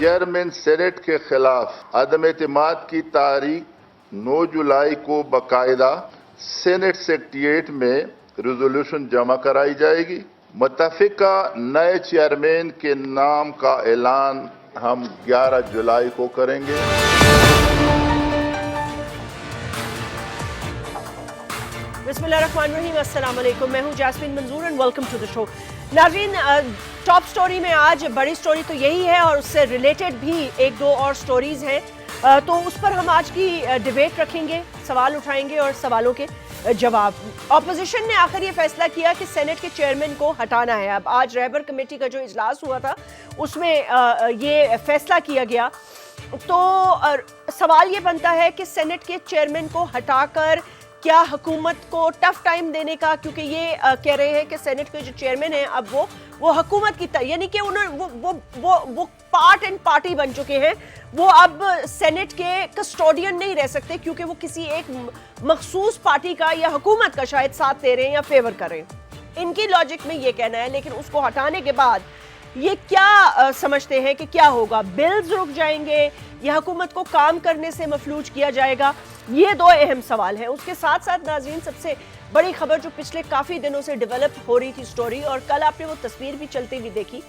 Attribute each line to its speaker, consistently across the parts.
Speaker 1: Chairman senate کے خلاف عدم اعتماد کی تاریخ 9 جولائی کو باقاعدہ سینٹ سیکریٹریٹ میں ریزولوشن جمع کرائی جائے گی. متفقہ نئے چیئرمین کے نام کا اعلان ہم 11 جولائی کو کریں گے.
Speaker 2: بسم اللہ الرحمن الرحیم. السلام علیکم. میں ہوں Jasmine Manzoor and welcome to the show. ناظرین، ٹاپ سٹوری میں آج بڑی سٹوری تو یہی ہے اور اس سے ریلیٹڈ بھی ایک دو اور سٹوریز ہیں، تو اس پر ہم آج کی ڈیبیٹ رکھیں گے، سوال اٹھائیں گے اور سوالوں کے جواب. اپوزیشن نے آخر یہ فیصلہ کیا کہ سینٹ کے چیئرمین کو ہٹانا ہے. اب آج رہبر کمیٹی کا جو اجلاس ہوا تھا اس میں یہ فیصلہ کیا گیا. تو سوال یہ بنتا ہے کہ سینٹ کے چیئرمین کو ہٹا کر کیا حکومت کو ٹف ٹائم دینے کا، کیونکہ یہ کہہ رہے ہیں کہ سینٹ کے جو چیئرمین ہیں اب وہ حکومت کی یعنی کہ وہ پارٹ اینڈ پارٹی بن چکے ہیں، وہ اب سینٹ کے کسٹوڈین نہیں رہ سکتے کیونکہ وہ کسی ایک مخصوص پارٹی کا یا حکومت کا شاید ساتھ دے رہے ہیں یا فیور کر رہے ہیں. ان کی لاجک میں یہ کہنا ہے. لیکن اس کو ہٹانے کے بعد یہ کیا سمجھتے ہیں کہ کیا ہوگا؟ بلز رک جائیں گے یا حکومت کو کام کرنے سے مفلوج کیا جائے گا؟ یہ دو اہم سوال ہیں. اس کے ساتھ ساتھ ناظرین، سب سے بڑی خبر جو پچھلے کافی دنوں سے ڈیولپ ہو رہی تھی سٹوری، اور کل آپ نے وہ تصویر بھی چلتی ہوئی دیکھی،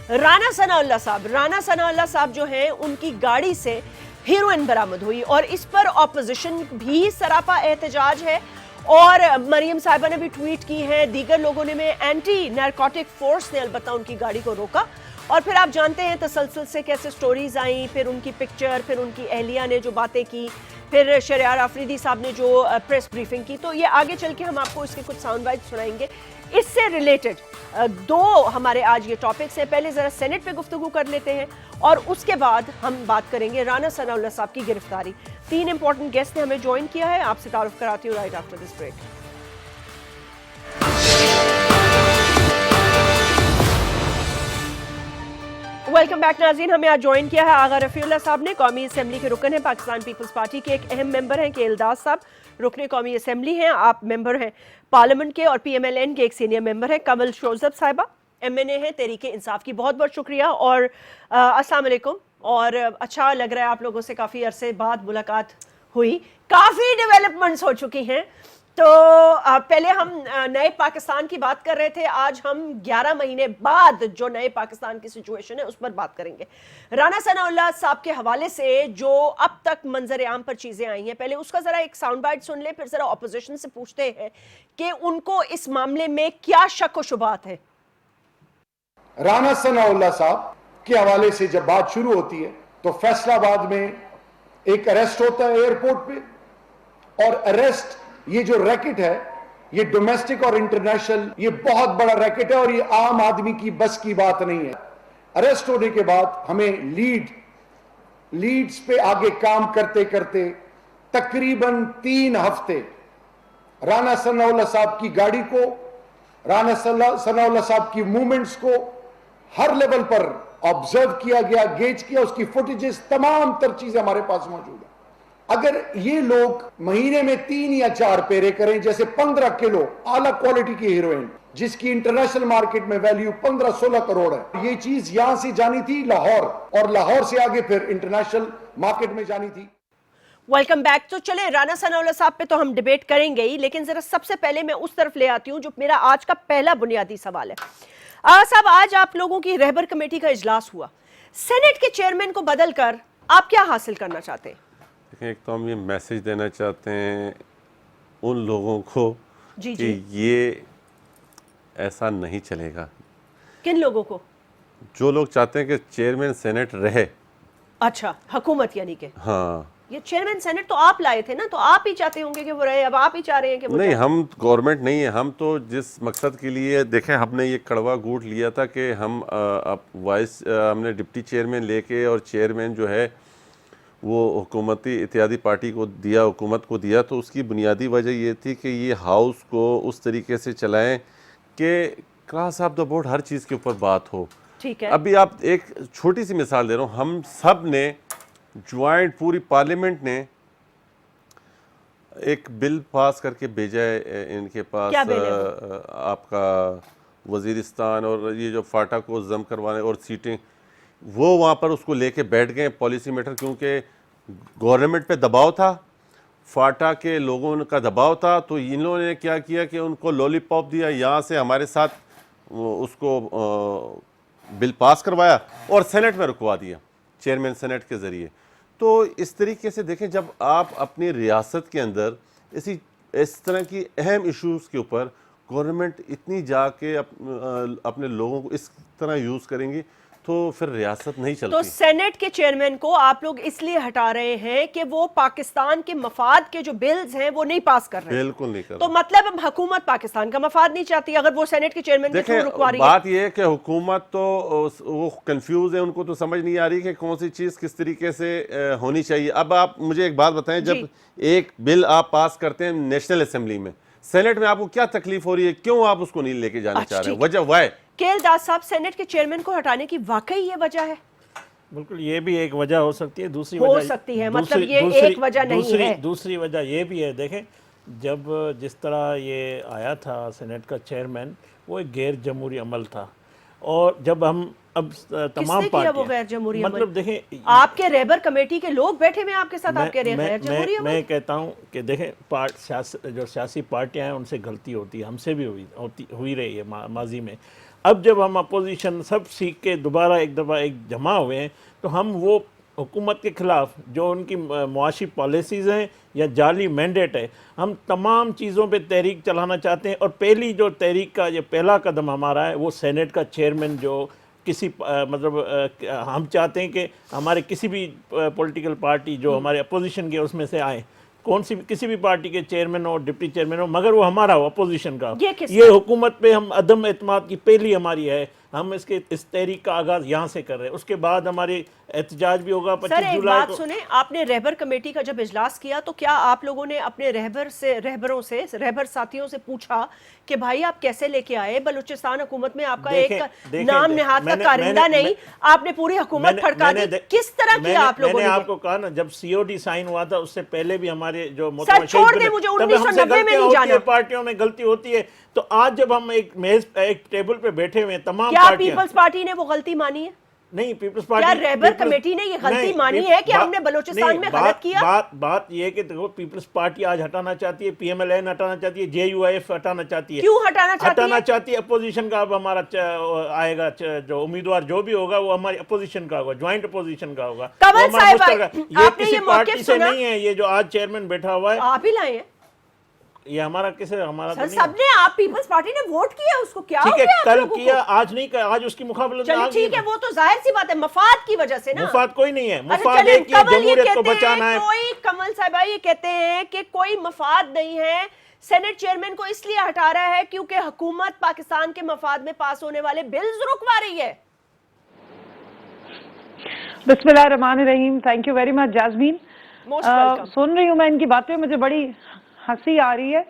Speaker 2: رانا ثناء اللہ صاحب جو ہیں ان کی گاڑی سے ہیروئن برآمد ہوئی اور اس پر اپوزیشن بھی سراپا احتجاج ہے. اور مریم صاحبہ نے بھی ٹویٹ کی ہے، دیگر لوگوں نے میں اینٹی نارکوٹک فورس نے البتہ ان کی گاڑی کو روکا. اور پھر آپ جانتے ہیں تسلسل سے کیسے سٹوریز آئیں، پھر ان کی پکچر، پھر ان کی اہلیہ نے جو باتیں کی، پھر شہریار آفریدی صاحب نے جو پریس بریفنگ کی. تو یہ آگے چل کے ہم آپ کو اس کے کچھ ساؤنڈ بائٹ سنائیں گے. اس سے ریلیٹڈ دو ہمارے آج یہ ٹاپکس ہیں. پہلے ذرا سینٹ پہ گفتگو کر لیتے ہیں اور اس کے بعد ہم بات کریں گے رانا ثناء اللہ صاحب کی گرفتاری. 3 امپورٹنٹ گیسٹ نے ہمیں جوائن کیا ہے، آپ سے تعارف کراتی ہوں right after this break. Welcome back ناظرین. ہمیں آج جوائن کیا ہے آغا رفیع اللہ صاحب نے، قومی اسمبلی کے رکن ہیں، پاکستان پیپلز پارٹی کے ایک اہم ممبر ہیں. کہ الداز صاحب رکن قومی اسمبلی ہیں، آپ ممبر ہیں پارلیمنٹ کے، اور پی ایم ایل این کے ایک سینئر ممبر ہیں. کمل شوزب صاحبہ ایم این اے ہیں تحریک انصاف کی. بہت بہت شکریہ اور السلام علیکم. اور اچھا لگ رہا ہے آپ لوگوں سے کافی عرصے بعد ملاقات ہوئی، کافی ڈیولپمنٹس ہو چکی ہیں. تو پہلے ہم نئے پاکستان کی بات کر رہے تھے، آج ہم 11 مہینے بعد جو نئے پاکستان کی سچویشن ہے اس پر بات کریں گے. رانا ثناء اللہ صاحب کے حوالے سے جو اب تک منظر عام پر چیزیں آئی ہیں، پہلے اس کا ذرا ایک ساؤنڈ بائٹ سن لیں، پھر ذرا اپوزیشن سے پوچھتے ہیں کہ ان کو اس معاملے میں کیا شک و شبہات ہیں.
Speaker 3: رانا ثناء اللہ صاحب کے حوالے سے جب بات شروع ہوتی ہے تو فیصلہ آباد میں ایک اریسٹ ہوتا ہے ایئرپورٹ پہ، اور اریسٹ یہ جو ریکٹ ہے یہ ڈومیسٹک اور انٹرنیشنل یہ بہت بڑا ریکٹ ہے اور یہ عام آدمی کی بس کی بات نہیں ہے. اریسٹ ہونے کے بعد ہمیں لیڈز پہ آگے کام کرتے کرتے تقریباً 3 ہفتے رانا ثناء اللہ صاحب کی گاڑی کو، رانا ثناء اللہ صاحب کی موومنٹس کو ہر لیول پر آبزرو کیا گیا، گیج کیا. اس کی فوٹیجز تمام تر چیزیں ہمارے پاس موجود ہیں. اگر یہ لوگ مہینے میں 3 یا 4 پیرے کریں، جیسے 15 کلو اعلیٰ کوالٹی کی ہیروئن جس کی انٹرنیشنل مارکیٹ میں ویلیو 15-16 کروڑ ہے، یہ چیز یہاں سے جانی تھی لاہور، اور لاہور سے آگے پھر انٹرنیشنل مارکیٹ میں جانی تھی.
Speaker 2: Welcome back. تو چلے رانا ثناء اللہ صاحب پہ تو ہم ڈیبیٹ کریں گے ہی، لیکن ذرا سب سے پہلے میں اس طرف لے آتی ہوں جو میرا آج کا پہلا بنیادی سوال ہے. صاحب، آج آپ لوگوں کی رہبر کمیٹی کا اجلاس ہوا، سینٹ کے چیئرمین کو بدل کر آپ کیا حاصل کرنا چاہتے ہیں؟
Speaker 4: دیکھیں، ایک تو ہم یہ میسج دینا چاہتے ہیں ان لوگوں کو کہ یہ ایسا نہیں چلے گا.
Speaker 2: کن لوگوں کو؟
Speaker 4: جو لوگ چاہتے ہیں کہ چیئرمین سینٹ رہے.
Speaker 2: اچھا، حکومت یعنی کہ؟
Speaker 4: ہاں،
Speaker 2: یہ چیئرمین سینٹ تو آپ لائے تھے نا، تو آپ ہی چاہتے ہوں گے کہ وہ رہے. اب آپ ہی چاہ رہے ہیں کہ وہ
Speaker 4: نہیں، ہم گورنمنٹ نہیں ہے. ہم تو جس مقصد کے لیے، دیکھیں، ہم نے یہ کڑوا گھونٹ لیا تھا کہ ہم ہم نے ڈپٹی چیئرمین لے کے اور چیئرمین جو ہے وہ حکومتی اتحادی پارٹی کو دیا، حکومت کو دیا. تو اس کی بنیادی وجہ یہ تھی کہ یہ ہاؤس کو اس طریقے سے چلائیں کہ کراس آف دا بورڈ ہر چیز کے اوپر بات ہو.
Speaker 2: ٹھیک ہے.
Speaker 4: ابھی آپ ایک چھوٹی سی مثال دے رہا ہوں. ہم سب نے جوائنٹ پوری پارلیمنٹ نے ایک بل پاس کر کے بھیجا ہے ان کے پاس، آپ کا وزیرستان، اور یہ جو فاٹا کو ضم کروانے اور سیٹیں، وہ وہاں پر اس کو لے کے بیٹھ گئے پالیسی میٹر، کیونکہ گورنمنٹ پہ دباؤ تھا، فاٹا کے لوگوں کا دباؤ تھا، تو انہوں نے کیا کیا کہ ان کو لولی پاپ دیا، یہاں سے ہمارے ساتھ اس کو بل پاس کروایا اور سینٹ میں رکوا دیا چیئرمین سینٹ کے ذریعے۔ تو اس طریقے سے دیکھیں، جب آپ اپنی ریاست کے اندر اس طرح کی اہم ایشوز کے اوپر گورنمنٹ اتنی جا کے اپنے لوگوں کو اس طرح یوز کریں گی تو پھر ریاست نہیں چلتی۔
Speaker 2: تو سینٹ کے چیئرمین کو آپ لوگ اس لیے ہٹا رہے ہیں کہ وہ پاکستان کے مفاد کے جو بلز ہیں وہ نہیں پاس کر رہے ہیں؟
Speaker 4: بالکل نہیں کر رہے۔
Speaker 2: تو مطلب حکومت پاکستان کا مفاد نہیں چاہتی اگر وہ سینٹ کے چیئرمین کے تھرو رکوا رہی ہے؟
Speaker 4: بات یہ ہے کہ حکومت تو وہ کنفیوز ہے، ان کو تو سمجھ نہیں آ رہی کہ کون سی چیز کس طریقے سے ہونی چاہیے۔ اب آپ مجھے ایک بات بتائیں، جب ایک بل آپ پاس کرتے ہیں نیشنل اسمبلی میں، سینٹ میں آپ کو کیا تکلیف ہو رہی ہے؟ کیوں آپ اس کو نہیں لے کے جانا چاہ رہے ہیں؟ وجہ وائی؟
Speaker 2: کیل داس صاحب، سینٹ کے چیئرمین کو ہٹانے کی واقعی یہ وجہ ہے؟
Speaker 5: بالکل، یہ بھی ایک وجہ ہو سکتی ہے۔ دوسری
Speaker 2: ہو
Speaker 5: وجہ
Speaker 2: سکتی ہے، مطلب یہ ایک وجہ نہیں ہے۔
Speaker 5: دوسری وجہ یہ بھی ہے، دیکھیں جب جس طرح یہ آیا تھا سینٹ کا چیئرمین، وہ ایک غیر جمہوری عمل تھا، اور جب ہم اب تمام
Speaker 2: کیا وہ غیر جمہوری عمل؟
Speaker 5: مطلب دیکھیں،
Speaker 2: آپ کے رہبر کمیٹی کے لوگ بیٹھے ہوئے آپ کے ساتھ، آپ کہہ رہے ہیں غیر جمہوری عمل؟
Speaker 5: میں کہتا ہوں کہ دیکھیں جو سیاسی پارٹیاں ہیں ان سے غلطی ہوتی ہے، ہم سے بھی ہوئی رہی ہے ماضی میں۔ اب جب ہم اپوزیشن سب سیکھ کے دوبارہ ایک دفعہ ایک جمع ہوئے ہیں، تو ہم وہ حکومت کے خلاف جو ان کی معاشی پالیسیز ہیں یا جعلی مینڈیٹ ہے، ہم تمام چیزوں پہ تحریک چلانا چاہتے ہیں۔ اور پہلی جو تحریک کا یہ پہلا قدم ہمارا ہے، وہ سینٹ کا چیئرمین جو کسی مطلب ہم چاہتے ہیں کہ ہمارے کسی بھی پولیٹیکل پارٹی جو ہمارے اپوزیشن کے اس میں سے آئیں، کسی بھی پارٹی کے چیئرمین ہو، ڈپٹی چیئرمین ہو، مگر وہ ہمارا ہو، اپوزیشن کا۔ یہ حکومت پہ ہم عدم اعتماد کی پہلی ہماری ہے، ہم اس تحریک کا آغاز یہاں سے کر رہے ہیں۔ اس کے بعد ہماری احتجاج بھی ہوگا 25
Speaker 2: سر ایک
Speaker 5: جولائی
Speaker 2: بات
Speaker 5: کو۔
Speaker 2: سنیں، آپ نے رہبر کمیٹی کا جب اجلاس کیا تو کیا آپ لوگوں نے اپنے رہبر ساتھیوں سے پوچھا کہ بھائی آپ کیسے لے کے آئے؟ بلوچستان حکومت میں آپ کا ایک نام نہاد کا کارندہ نہیں، آپ نے پوری حکومت کھڑکا دی، کس طرح کیا آپ لوگوں نے؟
Speaker 5: میں نے آپ کو کہا نا، جب COD سائن ہوا تھا اس سے پہلے بھی ہمارے جو
Speaker 2: سر چھوڑ دیں، مجھے 1990 میں نہیں جانا۔
Speaker 5: پارٹیوں میں غلطی ہوتی ہے، تو آج جب ہم ایک ٹیبل پہ بیٹھے ہوئے ہیں تمام
Speaker 2: کیا
Speaker 5: پارٹیاں،
Speaker 2: پیپلز پارٹی نے وہ غلطی مانی ہے؟
Speaker 5: نہیں، پیپلز
Speaker 2: کیا
Speaker 5: پارٹی،
Speaker 2: رہبر کمیٹی نے یہ غلطی مانی ہے کہ ہم نے بلوچستان میں غلط کیا؟
Speaker 5: بات یہ کہ دیکھو، پیپلز پارٹی آج ہٹانا چاہتی ہے، PMLN ہٹانا چاہتی ہے، JUIF ہٹانا چاہتی ہے۔
Speaker 2: کیوں ہٹانا چاہتی ہے؟
Speaker 5: ہٹانا چاہتی ہے اپوزیشن کا۔ اب ہمارا آئے گا جو امیدوار جو بھی ہوگا وہ ہماری اپوزیشن کا ہوگا، جوائنٹ اپوزیشن کا ہوگا،
Speaker 2: کمل صاحب،
Speaker 5: یہ کسی پارٹی سے نہیں ہے۔ یہ جو آج چیئرمین بیٹھا ہوا ہے،
Speaker 2: آپ ہی لائے ہیں
Speaker 5: یہ ہمارا کسے ہمارا
Speaker 2: سر؟ سب نے، آپ پیپلز پارٹی نے ووٹ کیا، اس کو کیا ہو
Speaker 5: ٹھیک ہے،
Speaker 2: گیا؟
Speaker 5: کل کیا، آج نہیں کیا، آج اس کی مقابلت میں
Speaker 2: چلیں ٹھیک ہے، وہ تو ظاہر سی بات ہے مفاد کی وجہ سے نا۔
Speaker 5: مفاد کوئی نہیں ہے، مفاد
Speaker 2: چلیں،
Speaker 5: ایک یہ جمہوریت کو بچانا ہے۔
Speaker 2: کمل صاحبہ یہ کہتے ہیں کہ کوئی مفاد نہیں ہے، سینٹ چیئرمین کو اس لیے ہٹا رہا ہے کیونکہ حکومت پاکستان کے مفاد میں پاس ہونے والے بلز رکوا رہی ہے۔
Speaker 6: بسم اللہ الرحمن الرحیم۔ Thank you very much Jasmine. سن رہی ہوں میں ان کی باتیں، مجھے بڑی ہنسی آ رہی ہے۔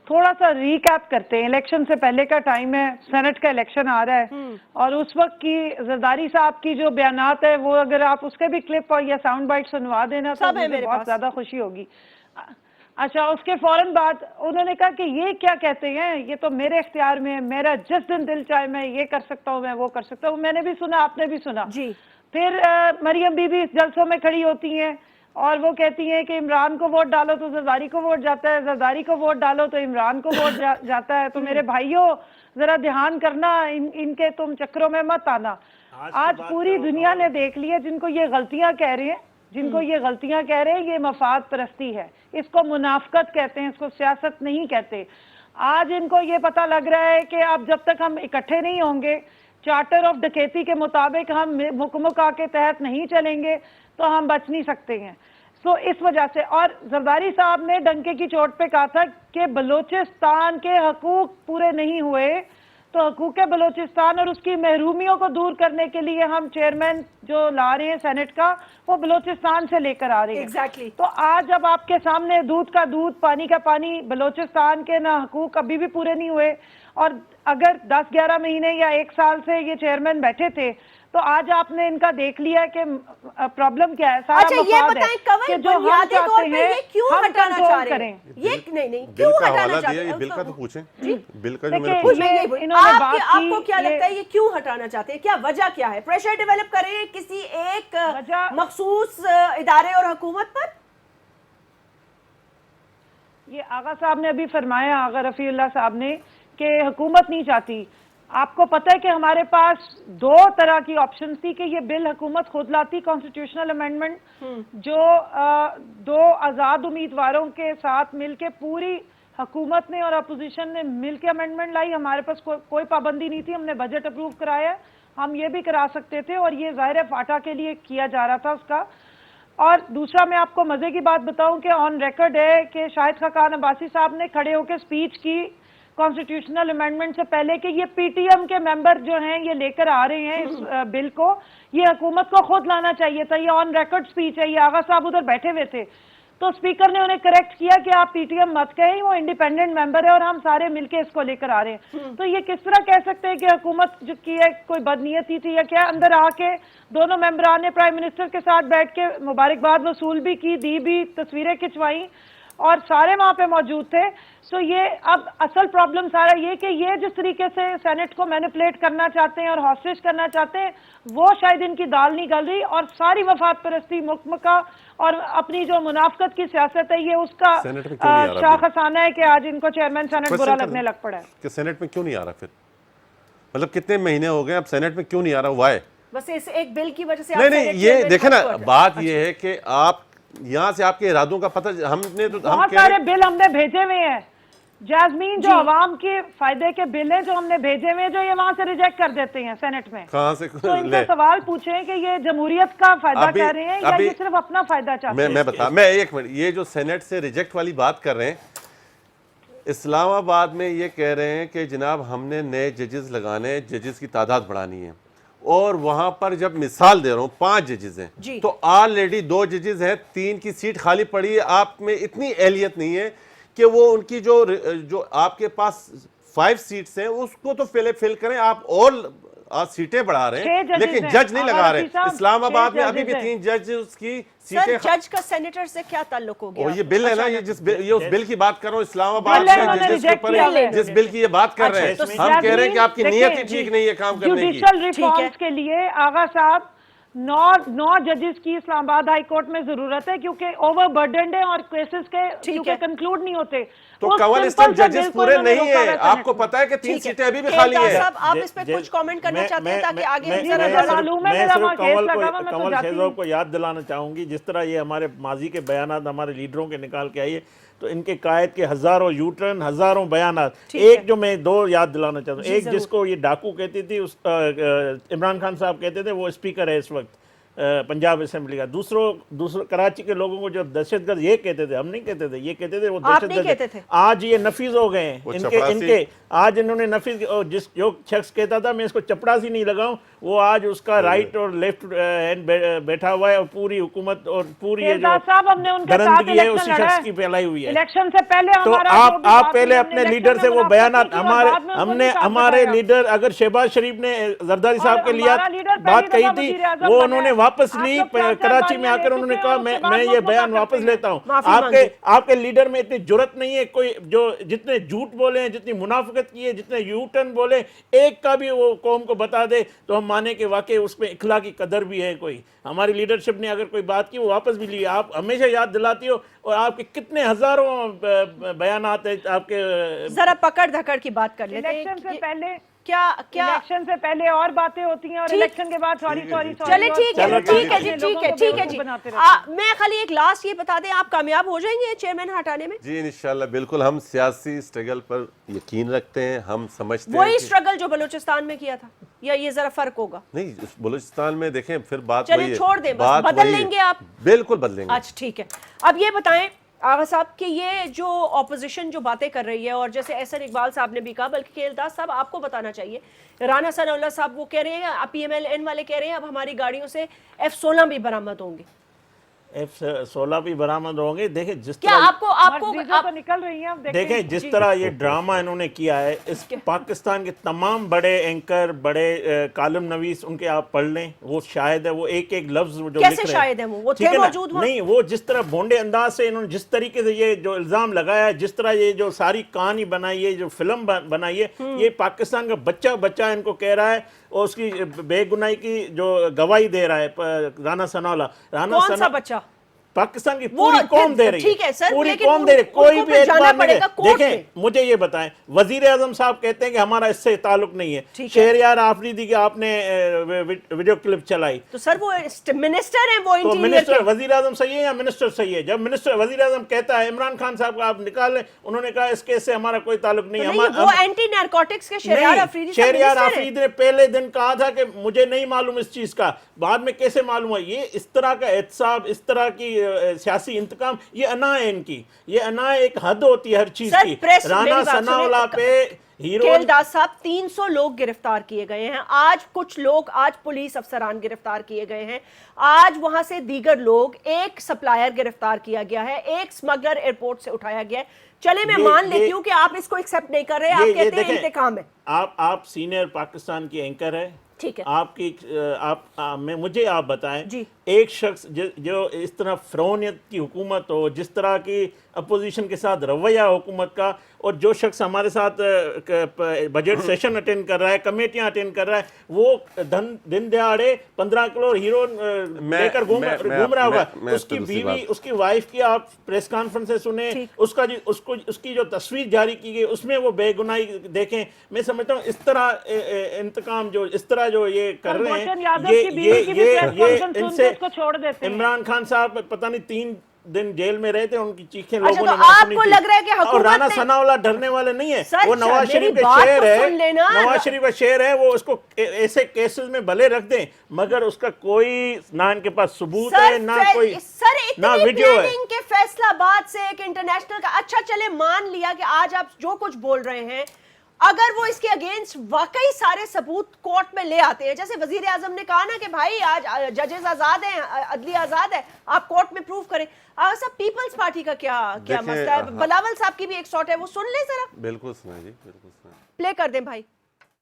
Speaker 6: تھوڑا سا ریکیپ کرتے ہیں، الیکشن سے پہلے کا ٹائم ہے، سینٹ کا الیکشن آ رہا ہے، اور اس وقت کی زرداری صاحب کی جو بیانات ہے وہ اگر آپ اس کے بھی کلپ یا ساؤنڈ بائٹ سنوا دینا تو مجھے بہت زیادہ خوشی ہوگی۔ اچھا، اس کے فوراً بعد انہوں نے کہا کہ یہ کیا کہتے ہیں، یہ تو میرے اختیار میں ہے، میرا جس دن دل چاہے میں یہ کر سکتا ہوں، میں وہ کر سکتا ہوں۔ میں نے بھی سنا، آپ نے بھی سنا۔ پھر مریم بی بی اس جلسوں میں کھڑی ہوتی ہیں اور وہ کہتی ہیں کہ عمران کو ووٹ ڈالو تو زرداری کو ووٹ جاتا ہے، زرداری کو ووٹ ڈالو تو عمران کو ووٹ جاتا ہے۔ تو میرے بھائیوں ذرا دھیان کرنا، ان کے تم چکروں میں مت آنا۔ آج پوری دنیا نے دیکھ لیا جن کو یہ غلطیاں کہہ رہے ہیں، یہ مفاد پرستی ہے، اس کو منافقت کہتے ہیں، اس کو سیاست نہیں کہتے۔ آج ان کو یہ پتہ لگ رہا ہے کہ اب جب تک ہم اکٹھے نہیں ہوں گے، چارٹر آف ڈکیتی کے مطابق ہم حکمکا کے تحت نہیں چلیں گے تو ہم بچ نہیں سکتے ہیں۔ سو اس وجہ سے، اور زرداری صاحب نے ڈنکے کی چوٹ پہ کہا تھا کہ بلوچستان کے حقوق پورے نہیں ہوئے تو حقوق بلوچستان اور اس کی محرومیوں کو دور کرنے کے لیے ہم چیئرمین جو لا رہے ہیں سینٹ کا، وہ بلوچستان سے لے کر آ رہے ہیں۔ تو آج جب آپ کے سامنے دودھ کا دودھ، پانی کا پانی، بلوچستان کے نہ حقوق ابھی بھی پورے نہیں ہوئے، اور اگر 10-11 مہینے یا 1 سال سے یہ چیئرمین بیٹھے تھے تو آج آپ نے ان کا دیکھ لیا ہے کہ پرابلم کیا ہے. سارا
Speaker 2: اچھا یہ
Speaker 6: مفاد
Speaker 2: بتائیں
Speaker 6: ہے
Speaker 2: کنول
Speaker 6: کہ جو ہم
Speaker 2: بنیادی طور
Speaker 6: چاہتے
Speaker 2: پہ
Speaker 6: ہیں
Speaker 2: یہ کیوں
Speaker 6: ہم
Speaker 2: ہٹانا چاہ
Speaker 6: کنٹرول
Speaker 2: رہے
Speaker 6: کریں.
Speaker 2: ہیں؟ یہ نہیں
Speaker 4: بل
Speaker 2: کیوں
Speaker 4: کا
Speaker 2: ہٹانا
Speaker 4: حوالہ
Speaker 2: چاہتے
Speaker 4: دیا,
Speaker 2: ہیں
Speaker 4: یہ بل کا تو پوچھیں. بل کا جو
Speaker 6: دیکھیں،
Speaker 4: میں نے پوچھا.
Speaker 6: انہوں نے بات
Speaker 2: آپ کو
Speaker 6: کی،
Speaker 2: کیا
Speaker 6: یہ-
Speaker 2: لگتا ہے یہ کیوں ہٹانا چاہتے ہیں؟ کیا وجہ کیا ہے؟ پریشر ڈیولپ کریں کسی ایک
Speaker 6: وجہ-
Speaker 2: مخصوص ادارے اور حکومت پر؟
Speaker 6: یہ آغا صاحب نے ابھی فرمایا، آغا رفیع اللہ صاحب نے، کہ حکومت نہیں چاہتی. آپ کو پتہ ہے کہ ہمارے پاس دو طرح کی آپشنز تھی کہ یہ بل حکومت خود لاتی، کانسٹیٹیوشنل امینڈمنٹ جو دو آزاد امیدواروں کے ساتھ مل کے پوری حکومت نے اور اپوزیشن نے مل کے امینڈمنٹ لائی. ہمارے پاس کوئی پابندی نہیں تھی، ہم نے بجٹ اپروو کرایا، ہم یہ بھی کرا سکتے تھے، اور یہ ظاہر فاٹا کے لیے کیا جا رہا تھا اس کا. اور دوسرا میں آپ کو مزے کی بات بتاؤں کہ آن ریکارڈ ہے کہ شاہد خاقان عباسی صاحب نے کھڑے ہو کے سپیچ کی کانسٹیٹیوشنل امینڈمنٹ سے پہلے کہ یہ پی ٹی ایم کے ممبر جو ہیں یہ لے کر آ رہے ہیں اس بل کو، یہ حکومت کو خود لانا چاہیے تھا. یہ آن ریکارڈ سپیچ ہے، یہ آغا صاحب ادھر بیٹھے ہوئے تھے. تو اسپیکر نے انہیں کریکٹ کیا کہ آپ پی ٹی ایم مت کہیں، وہ انڈیپینڈنٹ ممبر ہے اور ہم سارے مل کے اس کو لے کر آ رہے ہیں. تو یہ کس طرح کہہ سکتے ہیں کہ حکومت جو کی ہے کوئی بدنیتی تھی یا کیا؟ اندر آ کے دونوں ممبران نے پرائم منسٹر کے ساتھ بیٹھ کے مبارکباد وصول بھی کی، دی بھی، تصویریں کھنچوائیں اور سارے وہاں پہ موجود تھے. تو یہ اب اصل پرابلم سارا یہ کہ یہ جس طریقے سے سینٹ کو مینیپولیٹ کرنا چاہتے ہیں اور ہاسٹیج کرنا چاہتے ہیں وہ شاید ان کی دال نہیں گل رہی، اور ساری وفاد پرستی مکمکہ اور اپنی جو منافقت کی سیاست ہے یہ اس کا
Speaker 4: سینٹ میں کیوں نہیں آ رہا
Speaker 6: شاخ افسانہ ہے کہ آج ان کو چیئرمین سینٹ برا لگنے لگ پڑا ہے.
Speaker 4: کہ سینٹ میں کیوں نہیں آ رہا پھر؟ مطلب کتنے مہینے ہو گئے اب سینٹ میں کیوں نہیں آ رہا؟ وائے؟
Speaker 2: بس اس ایک بل کی وجہ سے
Speaker 4: نہیں یہ دیکھیں نا، بات یہ ہے کہ آپ یہاں سے آپ کے ارادوں کا پتہ ہم نے تو ہم
Speaker 6: بہت سارے بل ہم نے بھیجے ہوئے ہیں جاسمین، جو عوام کے فائدے کے بل ہیں جو ہم نے بھیجے ہوئے ہیں، جو یہ وہاں سے ریجیکٹ کر دیتے ہیں سینٹ میں.
Speaker 4: کہاں سے
Speaker 6: تو ان سے سوال پوچھیں کہ یہ جمہوریت کا فائدہ کر رہے ہیں یا یہ صرف اپنا فائدہ چاہتے ہیں؟
Speaker 4: میں بتا میں ایک منٹ، یہ جو سینٹ سے ریجیکٹ والی بات کر رہے ہیں، اسلام آباد میں یہ کہہ رہے ہیں کہ جناب ہم نے نئے ججز لگانے، ججز کی تعداد بڑھانی ہے، اور وہاں پر جب مثال دے رہا ہوں 5 ججز ہیں تو آلریڈی 2 ججز ہیں، 3 کی سیٹ خالی پڑی ہے. آپ میں اتنی اہلیت نہیں ہے کہ وہ ان کی جو آپ کے پاس 5 سیٹس ہیں اس کو تو فل کریں. آپ اور سیٹیں بڑھا رہے ہیں لیکن جج نہیں لگا رہے. اسلام آباد میں ابھی بھی 3 ججز کی سیٹیں.
Speaker 2: جج کا سینیٹر سے کیا تعلق ہو گیا؟
Speaker 4: یہ بل ہے نا، یہ اس بل کی بات کر رہا ہوں، اسلام آباد میں ججز کے اوپر جس بل کی یہ بات کر رہے ہیں. ہم کہہ رہے ہیں کہ آپ کی نیت ہی ٹھیک نہیں ہے کام کرنے کی.
Speaker 6: جوڈیشل ریفارمز کے لیے آغا صاحب 9 ججز کی اسلام آباد ہائی کورٹ میں ضرورت ہے کیونکہ اوور برڈنڈ ہے اور کیسز کے کیونکہ کنکلوڈ نہیں ہوتے.
Speaker 4: تو کنول اسٹم ججز پورے نہیں ہیں، آپ کو پتا ہے کہ 3 سیٹیں ابھی بھی خالی ہیں.
Speaker 2: آپ اس پہ کچھ کامنٹ کرنا چاہتے ہیں تاکہ آگے
Speaker 5: میں صرف کنول شہزاد کو یاد دلانا چاہوں گی، جس طرح یہ ہمارے ماضی کے بیانات ہمارے لیڈروں کے نکال کے آئیے تو ان کے قائد کے ہزاروں یوٹرن، ہزاروں بیانات. ایک جو میں 2 یاد دلانا چاہتا ہوں، ایک جس کو یہ ڈاکو کہتی تھی، عمران خان صاحب کہتے تھے، وہ اسپیکر ہے اس وقت پنجاب اسمبلی کا. دوسروں کراچی کے لوگوں کو جو دہشت گرد یہ کہتے تھے، ہم نہیں کہتے تھے، یہ کہتے تھے وہ دہشت گرد. آج یہ نفیذ ہو گئے ہیں ان کے آج انہوں نے نفیذ. جو شخص کہتا تھا میں اس کو چپڑاسی نہیں لگاؤں، وہ آج اس کا رائٹ اور لیفٹ ہینڈ بیٹھا ہوا ہے، اور پوری حکومت اور پوری یہ جو درندگی ہے اسی شخص کی پھیلائی ہوئی ہے.
Speaker 6: الیکشن سے پہلے
Speaker 5: تو آپ پہلے اپنے لیڈر سے وہ بیانات ہمارے لیڈر اگر شہباز شریف نے زرداری صاحب کے لیے بات کہی تھی وہ انہوں نے واپس لی. کراچی میں آ کر انہوں نے کہا میں یہ بیان واپس لیتا ہوں. آپ کے لیڈر میں اتنی جرت نہیں ہے کوئی جو جتنے جھوٹ بولے ہیں، جتنی منافقت کی ہے، جتنے یو ٹرن بولے، ایک کا بھی وہ قوم کو بتا دے تو ہم مانے کہ واقعی اس میں اخلاقی قدر بھی ہے. کوئی ہماری لیڈرشپ نے اگر کوئی بات کی وہ واپس بھی لی. آپ ہمیشہ یاد دلاتی ہو اور آپ کے کتنے ہزاروں بیانات ہیں آپ کے.
Speaker 2: ذرا پکڑ دھکڑ کی بات کر لیتے ہیں.
Speaker 6: الیکشن سے پہلے
Speaker 2: کیا
Speaker 6: الیکشن سے پہلے اور باتیں ہوتی ہیں اور الیکشن کے بعد سوری
Speaker 2: چلے ٹھیک ہے جی. میں خالی ایک لاسٹ یہ بتا دیں، آپ کامیاب ہو جائیں گے چیئرمین ہٹانے میں؟
Speaker 4: جی انشاءاللہ بالکل. ہم سیاسی اسٹرگل پر یقین رکھتے ہیں، ہم سمجھتے ہیں
Speaker 2: وہی اسٹرگل جو بلوچستان میں کیا تھا، یا یہ ذرا فرق ہوگا؟
Speaker 4: نہیں، بلوچستان میں دیکھیں پھر بات
Speaker 2: چلیں چھوڑ دیں، بدل لیں گے آپ؟
Speaker 4: بالکل بدلیں گے.
Speaker 2: اچھا ٹھیک ہے. اب یہ بتائیں آغا صاحب کہ یہ جو اپوزیشن جو باتیں کر رہی ہے، اور جیسے احسن اقبال صاحب نے بھی کہا، بلکہ الطاف صاحب آپ کو بتانا چاہیے، رانا ثناء اللہ صاحب وہ کہہ رہے ہیں، پی ایم ایل این والے کہہ رہے ہیں اب ہماری گاڑیوں سے F-16 بھی برآمد ہوں گے.
Speaker 5: F-16 بھی برآمد ہوں گے. دیکھیں جس
Speaker 2: کیا
Speaker 5: طرح
Speaker 2: آپ کو
Speaker 6: تو نکل رہی ہیں, آپ
Speaker 5: دیکھیں جس طرح یہ ڈرامہ انہوں نے کیا ہے, اس پاکستان کے تمام بڑے اینکر, بڑے کالم نویس, ان کے آپ پڑھ لیں, وہ شاہد ہے, وہ ایک ایک لفظ جو لکھ رہے ہیں.
Speaker 2: کیسے شاہد ہیں وہ تھے موجود وہاں؟
Speaker 5: نہیں, وہ جس طرح بھونڈے انداز سے انہوں نے جس طریقے سے یہ جو الزام لگایا ہے, جس طرح یہ جو ساری کہانی بنائی ہے, جو فلم بنائی ہے, یہ پاکستان کا بچہ ان کو کہہ رہا ہے, اور اس کی بے گناہی کی جو گواہی دے رہا ہے رانا ثناء اللہ.
Speaker 2: کون سا بچہ؟
Speaker 5: پاکستان کی پوری قوم دے رہی
Speaker 2: ہے,
Speaker 5: پوری قوم دے رہی, کوئی بھی اعتبار نہیں ہے. دیکھیں مجھے یہ بتائیں, وزیر اعظم صاحب کہتے ہیں کہ ہمارا اس سے تعلق نہیں ہے. شہریار آفریدی کی آپ نے ویڈیو کلپ چلائی,
Speaker 2: تو سر وہ منسٹر ہیں, وہ
Speaker 5: تو
Speaker 2: انٹیریئر
Speaker 5: منسٹر وزیر اعظم صحیح ہے یا منسٹر صحیح ہے؟ جب وزیر اعظم کہتا ہے عمران خان صاحب کا آپ نکال لیں, انہوں نے کہا اس کیس سے ہمارا کوئی تعلق نہیں ہے.
Speaker 2: وہ اینٹی نارکوٹکس کے شہریار آفریدی صاحب
Speaker 5: شہریار آفریدی نے پہلے دن کہا تھا کہ مجھے نہیں معلوم اس چیز کا, بعد میں کیسے معلوم ہے؟ یہ اس طرح کا احتساب, اس طرح کی سیاسی انتقام, یہ انا ہے ان کی, یہ انا ایک حد ہوتی ہے ہر چیز کی. رانا ثناء اللہ پہ
Speaker 2: کیلداس صاحب 300 لوگ گرفتار کیے گئے ہیں, آج کچھ لوگ, آج پولیس افسران گرفتار کیے گئے ہیں, آج وہاں سے دیگر لوگ, ایک سپلائر گرفتار کیا گیا ہے, ایک سمگلر ایئرپورٹ سے اٹھایا گیا ہے. چلے میں مان لیتی ہوں کہ آپ اس کو ایکسپٹ نہیں کر رہے, آپ کہتے ہیں انتقام ہے.
Speaker 5: آپ سینئر پاکستان کی اینکر ہے,
Speaker 2: ٹھیک ہے,
Speaker 5: آپ کی مجھے آپ بتائیں, ایک شخص جو اس طرح فرعونیت کی حکومت ہو, جس طرح کی اپوزیشن کے ساتھ رویہ حکومت کا, اور جو شخص ہمارے ساتھ بجٹ سیشن اٹینڈ کر رہا ہے, کمیٹیاں اٹینڈ کر رہا ہے, وہ دن دہاڑے 15 کروڑ ہیرو لے کر گھوم رہا ہوگا. اس کی بیوی, اس کی وائف کی آپ پریس کانفرنسیں سنیں, اس کی جو تصویر جاری کی گئی اس میں وہ بے گناہی دیکھیں. میں سمجھتا ہوں اس طرح انتقام اس طرح جو یہ کر رہے ہیں, یہ ان سے عمران خان صاحب پتہ نہیں 3 دن جیل میں رہے تھے, ان کی چیخیں لوگوں نے
Speaker 2: آپ کو لگ رہا ہے کہ
Speaker 5: اور رانا ثناء اللہ ڈرنے والے نہیں ہیں. وہ نواز شریف کے شہر ہے, نواز شریف کا شہر ہے, وہ اس کو ایسے کیسز میں بھلے رکھ دیں, مگر اس کا کوئی نہ ان کے پاس ثبوت ہے, نہ کوئی نہ ویڈیو ہے.
Speaker 2: کہ فیصلہ آباد سے ایک انٹرنیشنل کا, اچھا چلے مان لیا کہ آج آپ جو کچھ بول رہے ہیں, اگر وہ اس کے اگینسٹ واقعی سارے ثبوت کورٹ میں لے آتے ہیں, جیسے وزیر اعظم نے کہا نا کہ بھائی آج ججز آزاد ہیں, عدلیہ آزاد ہے, آپ کورٹ میں پروف کریں. صاحب پیپلز پارٹی کا کیا مسئلہ ہے؟ بلاول صاحب کی بھی ایک سوٹ ہے, وہ سن لیں ذرا.
Speaker 4: بالکل سنائیں جی, بالکل سنائیں,
Speaker 2: پلے کر دیں بھائی.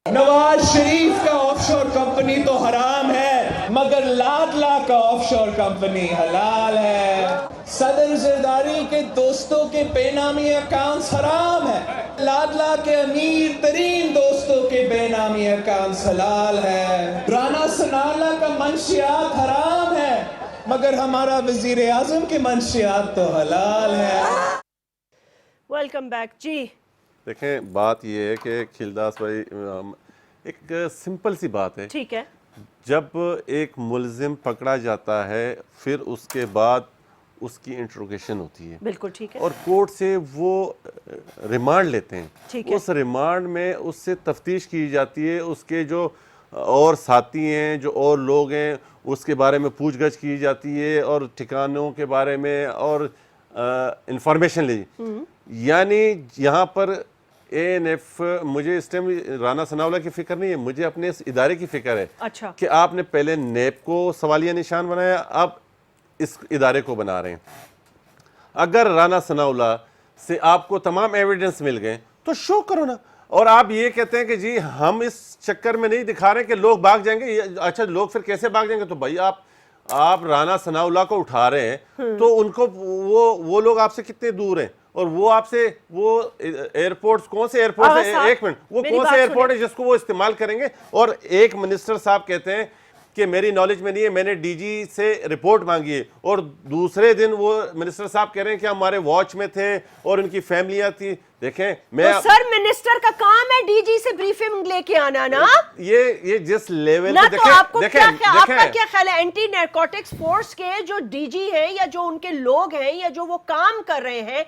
Speaker 7: نواز شریف کا آف شور کمپنی تو حرام ہے, مگر لاڈلا کا آف شور کمپنی حلال ہے. صدر زرداری کے دوستوں کے بے نامی اکاؤنٹس حرام ہے, لاڈلا کے امیر ترین دوستوں کے بے نامی اکاؤنٹس حلال ہے. رانا ثناء اللہ کا منشیات حرام ہے, مگر ہمارا وزیر اعظم کے منشیات تو حلال ہے.
Speaker 2: ویلکم بیک جی.
Speaker 4: دیکھیں بات یہ ہے کہ کھلداس بھائی, ایک سمپل سی بات ہے,
Speaker 2: ٹھیک ہے,
Speaker 4: جب ایک ملزم پکڑا جاتا ہے پھر اس کے بعد اس کی انٹروگیشن ہوتی ہے,
Speaker 2: بالکل ٹھیک ہے,
Speaker 4: اور کورٹ سے وہ ریمانڈ لیتے ہیں,
Speaker 2: ٹھیک ہے,
Speaker 4: اس ریمانڈ میں اس سے تفتیش کی جاتی ہے, اس کے جو اور ساتھی ہیں, جو اور لوگ ہیں, اس کے بارے میں پوچھ گچھ کی جاتی ہے, اور ٹھکانوں کے بارے میں اور انفارمیشن لی. یعنی یہاں پر ANF, مجھے اس ٹائم رانا ثناء اللہ کی فکر نہیں ہے, مجھے اپنے اس ادارے کی فکر ہے.
Speaker 2: اچھا,
Speaker 4: کہ آپ نے پہلے نیب کو سوالیہ نشان بنایا, اب اس ادارے کو بنا رہے ہیں. اگر رانا ثناء اللہ سے آپ کو تمام ایویڈنس مل گئے تو شو کرو نا. اور آپ یہ کہتے ہیں کہ جی ہم اس چکر میں نہیں دکھا رہے کہ لوگ بھاگ جائیں گے. اچھا لوگ پھر کیسے بھاگ جائیں گے؟ تو بھائی آپ رانا ثناء اللہ کو اٹھا رہے ہیں, تو ان کو وہ لوگ آپ سے کتنے دور ہیں, اور وہ آپ سے وہ ایئرپورٹس, کون سے ایئرپورٹ ہے, ایک منٹ, وہ کون سے ایئرپورٹ ہے جس کو وہ استعمال کریں گے؟ اور ایک منسٹر صاحب کہتے ہیں کہ میری نالج میں نہیں ہے, میں نے ڈی جی سے رپورٹ مانگی ہے, اور دوسرے دن وہ منسٹر صاحب کہہ رہے ہیں کہ ہمارے واچ میں تھے اور ان کی فیملیاں تھیں. دیکھیں میں
Speaker 2: سر منسٹر کا کام ہے ڈی جی سے بریفنگ لے کے آنا نا,
Speaker 4: یہ جس لیول
Speaker 2: پہ دیکھیں, آپ کا کیا خیال ہے اینٹی نارکوٹکس فورس کے جو ڈی جی ہیں یا جو ان کے لوگ ہیں یا جو وہ کام کر رہے ہیں,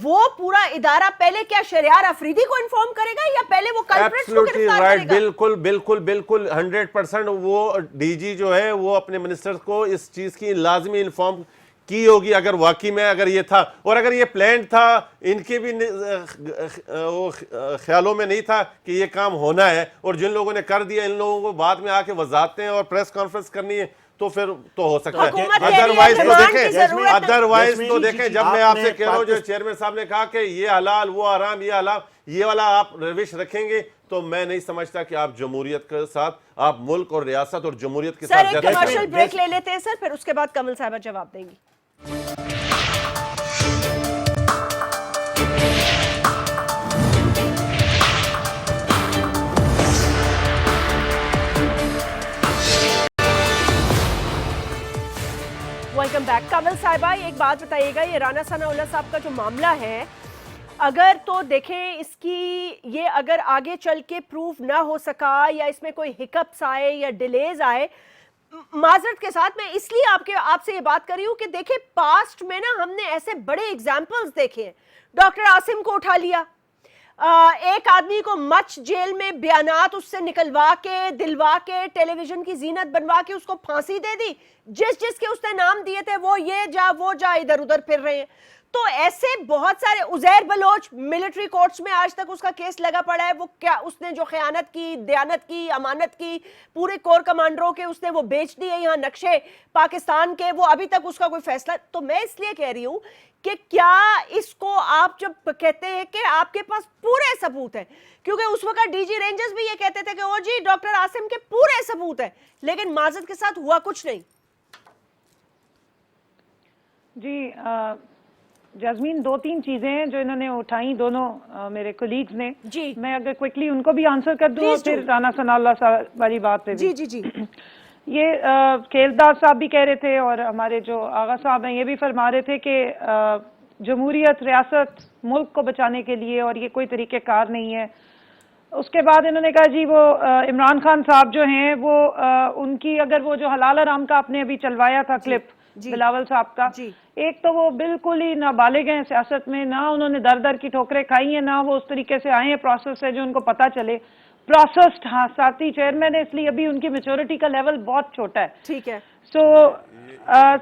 Speaker 2: وہ پورا ادارہ پہلے کیا شہریار آفریدی کو انفارم کرے گا یا پہلے وہ کلپریٹس کو گرفتار کرے گا؟
Speaker 4: بالکل بالکل بالکل 100% وہ ڈی جی جو ہے وہ اپنے منسٹر کو اس چیز کی لازمی انفارم کی ہوگی, اگر واقعی میں اگر یہ تھا, اور اگر یہ پلانڈ تھا, ان کے بھی خیالوں میں نہیں تھا کہ یہ کام ہونا ہے, اور جن لوگوں نے کر دیا ان لوگوں کو بعد میں آ کے وضاحتیں اور پریس کانفرنس کرنی ہے, تو پھر تو ہو سکتا ہے.
Speaker 2: حکومت کے لیے
Speaker 4: ادروائز تو
Speaker 2: ڈیمانڈ کی
Speaker 4: دیکھیں
Speaker 2: ضرورت ہے.
Speaker 4: ادروائز تو دیکھیں جب میں آپ سے کہہ رہا ہوں جو
Speaker 5: آپ نے
Speaker 4: چیئرمین صاحب نے کہا کہ یہ حلال وہ حرام یہ حلال یہ والا آپ روش رکھیں گے تو میں نہیں سمجھتا کہ آپ جمہوریت کے ساتھ آپ ملک اور ریاست اور جمہوریت کے
Speaker 2: سر
Speaker 4: ساتھ
Speaker 2: ایک
Speaker 4: زیادہ
Speaker 2: کمرشل بریک لے لیتے ہیں سر، پھر اس کے بعد کمل صاحبہ جواب دیں گی. Welcome back. کمل صاحبہ ایک بات بتائیے گا، یہ رانا ثناء اللہ صاحب کا جو معاملہ ہے اگر تو دیکھیں اس کی یہ اگر آگے چل کے پروف نہ ہو سکا یا اس میں کوئی ہکپس آئے یا ڈیلیز آئے، معذرت کے ساتھ میں اس لیے آپ سے یہ بات کر رہی ہوں کہ دیکھیں پاسٹ میں نا ہم نے ایسے بڑے ایگزامپلز دیکھے ہیں. ڈاکٹر عاصم کو اٹھا لیا، ایک آدمی کو مچ جیل میں بیانات اس سے نکلوا کے دلوا کے ٹیلی ویژن کی زینت بنوا کے اس کو پھانسی دے دی. جس کے اس نے نام دیے تھے وہ یہ جا وہ جا ادھر ادھر پھر رہے ہیں. تو ایسے بہت سارے عزیر بلوچ ملٹری کورٹس میں آج تک اس کا کیس لگا پڑا ہے. وہ کیا اس نے جو خیانت کی، دیانت کی، امانت کی، پورے کور کمانڈروں کے اس نے وہ بیچ دیے یہاں نقشے پاکستان کے، وہ ابھی تک اس کا کوئی فیصلہ. تو میں اس لیے کہہ رہی ہوں کہ کیا اس کو آپ جب کہتے ہیں کہ آپ کے پاس پورے ثبوت ہیں، کیونکہ اس وقت ڈی جی رینجرز بھی یہ کہتے تھے کہ او جی ڈاکٹر عاصم کے پورے ثبوت ہیں، لیکن معذرت کے ساتھ ہوا کچھ نہیں.
Speaker 6: جی جاسمین، دو تین چیزیں ہیں جو انہوں نے اٹھائیں دونوں میرے کولیگز نے.
Speaker 2: جی
Speaker 6: میں اگر کوئکلی ان کو بھی آنسر کر دوں اور پھر رانا ثناء اللہ صاحب والی بات پہ بھی.
Speaker 2: جی
Speaker 6: یہ کیلدار صاحب بھی کہہ رہے تھے اور ہمارے جو آغا صاحب ہیں یہ بھی فرما رہے تھے کہ جمہوریت ریاست ملک کو بچانے کے لیے اور یہ کوئی طریقہ کار نہیں ہے. اس کے بعد انہوں نے کہا جی وہ عمران خان صاحب جو ہیں وہ ان کی اگر وہ جو حلال حرام کا آپ نے ابھی چلوایا تھا کلپ بلاول صاحب کا، ایک تو وہ بالکل ہی نابالغ ہیں سیاست میں، نہ انہوں نے در در کی ٹھوکریں کھائی ہیں، نہ وہ اس طریقے سے آئے ہیں پروسیس سے جو ان کو پتہ چلے. پروسیسڈ ساتھی چیئرمین ہے، اس لیے ابھی ان کی میچورٹی کا لیول بہت چھوٹا ہے.
Speaker 2: ٹھیک ہے.
Speaker 6: سو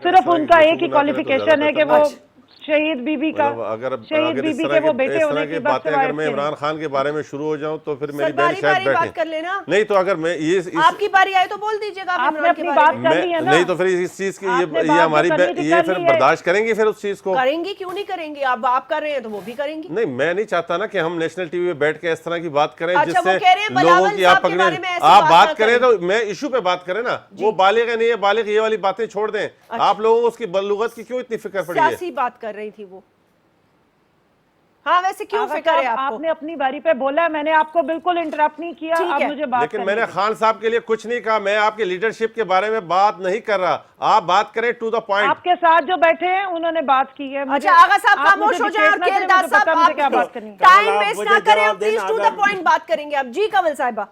Speaker 6: صرف ان کا ایک ہی کوالیفیکیشن ہے کہ وہ شہید بی بی کا شہید بی بی کے وہ بیٹے ہونے کی بات.
Speaker 4: اگر میں عمران خان کے بارے میں شروع ہو جاؤں تو پھر میری بہن شاید
Speaker 2: بات کر لینا.
Speaker 4: نہیں تو اگر میں یہ
Speaker 2: آپ کی باری آئے تو بول دیجیے گا.
Speaker 6: آپ نے اپنی بات کر لی ہے نا.
Speaker 4: نہیں تو پھر اس چیز کی یہ ہماری یہ پھر برداشت کریں گی، پھر اس چیز کو
Speaker 2: کریں گی. کیوں نہیں کریں گی؟ آپ کر رہے ہیں تو وہ بھی کریں گی.
Speaker 4: نہیں میں نہیں چاہتا نا کہ ہم نیشنل ٹی وی پہ بیٹھ کے اس طرح کی بات کریں جس سے
Speaker 2: لوگوں
Speaker 4: کی آپ پکڑیں. آپ بات کریں تو میں ایشو پہ بات کریں نا. وہ بالغ ہے نہیں ہے بالغ، یہ والی باتیں چھوڑ دیں. آپ لوگوں کو اس کی بلوغت کی کیوں اتنی فکر پڑی ہے؟
Speaker 2: سیاسی بات کر رہی تھی وہ. ہاں ویسے کیوں فکر ہے
Speaker 6: آپ نے اپنی باری پہ بولا، میں نے آپ کو بالکل انٹرپٹ نہیں کیا. آپ مجھے بات
Speaker 4: لیکن میں نے خان صاحب کے لیے کچھ نہیں کہا. میں آپ کے لیڈرشپ کے بارے میں بات نہیں کر رہا. آپ بات کریں ٹو دا پوائنٹ.
Speaker 6: آپ کے ساتھ جو بیٹھے ہیں انہوں نے بات کی ہے.
Speaker 2: اچھا آغا صاحب خاموش ہو جائیں اور کیلدار صاحب آپ ٹائم ویسٹ نہ کریں، پلیز ٹو دا پوائنٹ بات کریں گے آپ. جی کمل صاحبہ.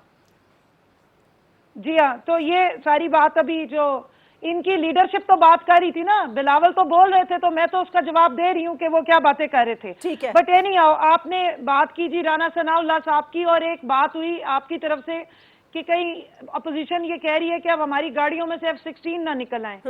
Speaker 6: جی ہاں، تو یہ ساری بات ابھی جو ان کی لیڈرشپ تو بات کر رہی تھی نا، بلاول تو بول رہے تھے تو میں تو اس کا جواب دے رہی ہوں کہ وہ کیا باتیں کر رہے تھے.
Speaker 2: ٹھیک ہے.
Speaker 6: بٹ اینی ہاؤ آپ نے بات کی جی رانا ثناء اللہ صاحب کی، اور ایک بات ہوئی آپ کی طرف سے کہ کئی اپوزیشن یہ کہہ رہی ہے کہ اب ہماری گاڑیوں میں سے F-16 نہ نکل آئیں.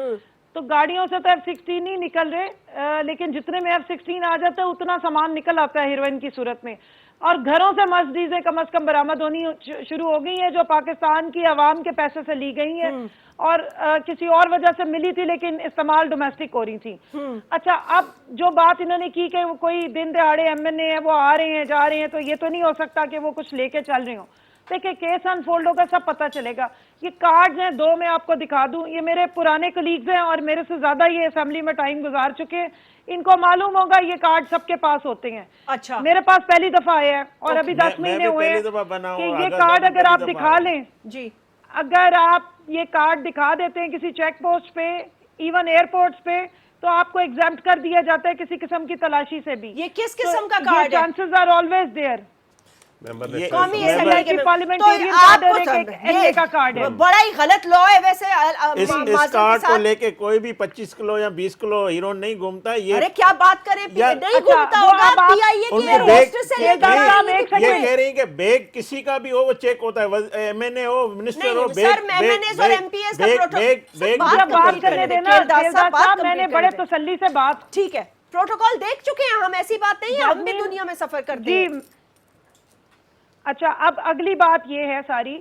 Speaker 6: تو گاڑیوں سے تو F-16 نہیں نکل رہے، لیکن جتنے میں F-16 آ جاتا ہے اتنا سامان نکل آتا ہے ہیروئن کی صورت میں. اور گھروں سے مرسڈیزیں کم از کم برآمد ہونی شروع ہو گئی ہیں جو پاکستان کی عوام کے پیسے سے لی گئی ہیں اور کسی اور وجہ سے ملی تھی لیکن استعمال ڈومیسٹک ہو رہی تھی. اچھا اب جو بات انہوں نے کی کہ کوئی دن دہاڑے MNA ہیں وہ آ رہے ہیں جا رہے ہیں، تو یہ تو نہیں ہو سکتا کہ وہ کچھ لے کے چل رہے ہوں. دیکھیں کیس انفولڈ ہوگا سب پتہ چلے گا. یہ کارڈز ہیں دو، میں آپ کو دکھا دوں. یہ میرے پرانے کلیگز ہیں اور میرے سے زیادہ یہ اسمبلی میں ٹائم گزار چکے ہیں. ان کو معلوم ہوگا یہ کارڈ سب کے پاس ہوتے ہیں.
Speaker 2: اچھا
Speaker 6: میرے پاس پہلی دفعہ آیا ہے اور ابھی 10 مہینے ہوئے کہ یہ کارڈ اگر آپ دکھا لیں،
Speaker 2: جی
Speaker 6: اگر آپ یہ کارڈ دکھا دیتے ہیں کسی چیک پوسٹ پہ، ایون ایئرپورٹس پہ، تو آپ کو ایگزامپٹ کر دیا جاتا ہے کسی قسم کی تلاشی سے بھی.
Speaker 2: یہ کس قسم کا کارڈ ہے؟
Speaker 6: Chances are always there.
Speaker 2: قومی اسمبلی کے
Speaker 6: کارڈ ہے.
Speaker 2: بڑا ہی غلط لا ہے ویسے.
Speaker 5: اس کارڈ کو لے کے کوئی بھی 25 کلو یا 20 کلو ہیروئن نہیں گھومتا. یہ
Speaker 2: ارے کیا بات کریں، نہیں گھومتا ہوگا. پی آئی اے کی روسٹر سے لے کر
Speaker 5: یہ کہہ رہی ہیں کہ بیگ کسی کا بھی ہو وہ چیک ہوتا ہے، MNA ہو منسٹر ہو.
Speaker 2: سر MNAs اور MPs کا
Speaker 6: بات کرنے دینا صاحب، میں نے بڑے تسلی سے بات.
Speaker 2: ٹھیک ہے، پروٹوکول دیکھ چکے ہیں ہم، ایسی بات نہیں ہے، ہم بھی دنیا میں سفر کرتے ہیں.
Speaker 6: اچھا اب اگلی بات یہ ہے ساری،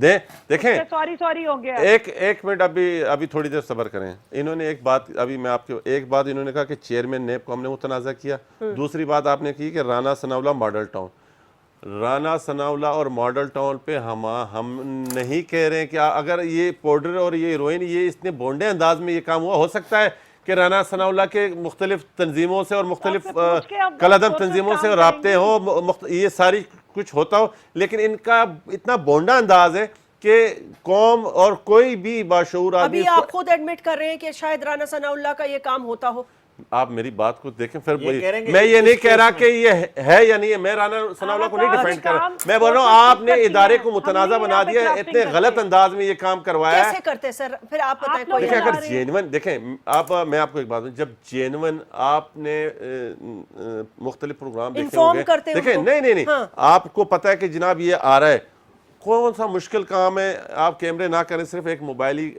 Speaker 4: دیں. دیکھیں
Speaker 6: سوری ہو گیا.
Speaker 4: ایک منٹ ابھی تھوڑی دیر صبر کریں. انہوں نے ایک بات ابھی میں آپ کو ایک بات انہوں نے کہا کہ چیئرمین نیب کو ہم نے متنازع کیا. دوسری بات آپ نے کی کہ رانا ثناءاللہ ماڈل ٹاؤن. رانا ثناءاللہ اور ماڈل ٹاؤن پہ ہم نہیں کہہ رہے ہیں کہ اگر یہ پاؤڈر اور یہ ہیروئن یہ اتنے بونڈے انداز میں یہ کام ہوا, ہو سکتا ہے کہ رانا ثناءاللہ کے مختلف تنظیموں سے اور مختلف کالعدم تنظیموں سے رابطے ہو, یہ ساری کچھ ہوتا ہو, لیکن ان کا اتنا بونڈا انداز ہے کہ قوم اور کوئی بھی باشعور آدمی.
Speaker 2: ابھی آپ خود ایڈمٹ کر رہے ہیں کہ شاید رانا ثناءاللہ کا یہ کام ہوتا ہو.
Speaker 4: آپ میری بات کو دیکھیں پھر میں یہ نہیں کہہ رہا کہ یہ ہے یا نہیں ہے, میں رانا ثناءاللہ کو نہیں ڈیفینڈ کر رہا, میں بول رہا ہوں آپ نے ادارے کو متنازع بنا دیا, اتنے غلط انداز میں یہ کام کروایا ہے.
Speaker 2: کیسے کرتے سر پھر آپ بتائیں.
Speaker 4: دیکھیں اگر جینون دیکھیں میں آپ کو ایک بات ہوں, جب جینون آپ نے مختلف پروگرام دیکھے ہوں گے, دیکھیں نہیں آپ کو پتا ہے کہ جناب یہ آ رہا ہے, کون سا مشکل کام ہے, آپ کیمرے نہ کریں, صرف ایک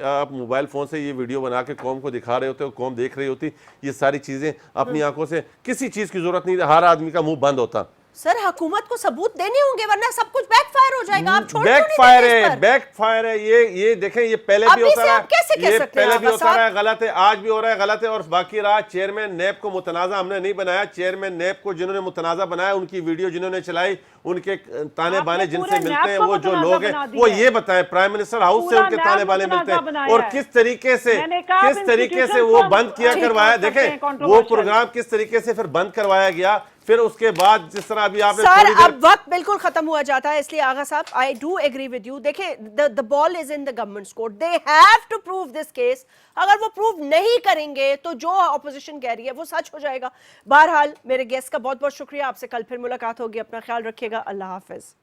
Speaker 4: آپ موبائل فون سے یہ ویڈیو بنا کے قوم کو دکھا رہے ہوتے ہو, قوم دیکھ رہی ہوتی, یہ ساری چیزیں اپنی آنکھوں سے, کسی چیز کی ضرورت نہیں, ہر آدمی کا منہ بند ہوتا.
Speaker 2: سر حکومت کو ثبوت دینے ہوں گے ورنہ سب کچھ بیک فائر ہو جائے گا. آپ چھوڑ
Speaker 4: بیک فائر ہے یہ دیکھیں, یہ پہلے بھی ہوتا رہا ہے, یہ پہلے بھی ہوتا رہا ہے, غلط ہے, آج بھی ہو رہا ہے, غلط ہے. اور باقی رہا چیئرمین نیب کو متنازع ہم نے نہیں بنایا, چیئرمین نیب کو جنہوں نے متنازع بنایا ان کی ویڈیو جنہوں نے چلائی, ان کے تانے بانے جن سے ملتے ہیں وہ جو لوگ ہیں وہ یہ بتائیں, پرائم منسٹر ہاؤس سے ان کے تانے بانے ملتے ہیں, اور کس طریقے سے وہ بند کیا کروایا. دیکھیں وہ پروگرام کس طریقے سے پھر بند کروایا گیا, پھر اس کے بعد جس طرح ابھی آپ نے
Speaker 2: سر اب وقت بالکل ختم ہوا جاتا ہے, اس لیے آغا صاحب I do agree with you. دیکھیں the ball is in the government's court. They have to prove this case. اگر وہ پروو نہیں کریں گے تو جو اپوزیشن کہہ رہی ہے وہ سچ ہو جائے گا. بہرحال میرے گیسٹ کا بہت بہت شکریہ, آپ سے کل پھر ملاقات ہوگی, اپنا خیال رکھیے گا, اللہ حافظ.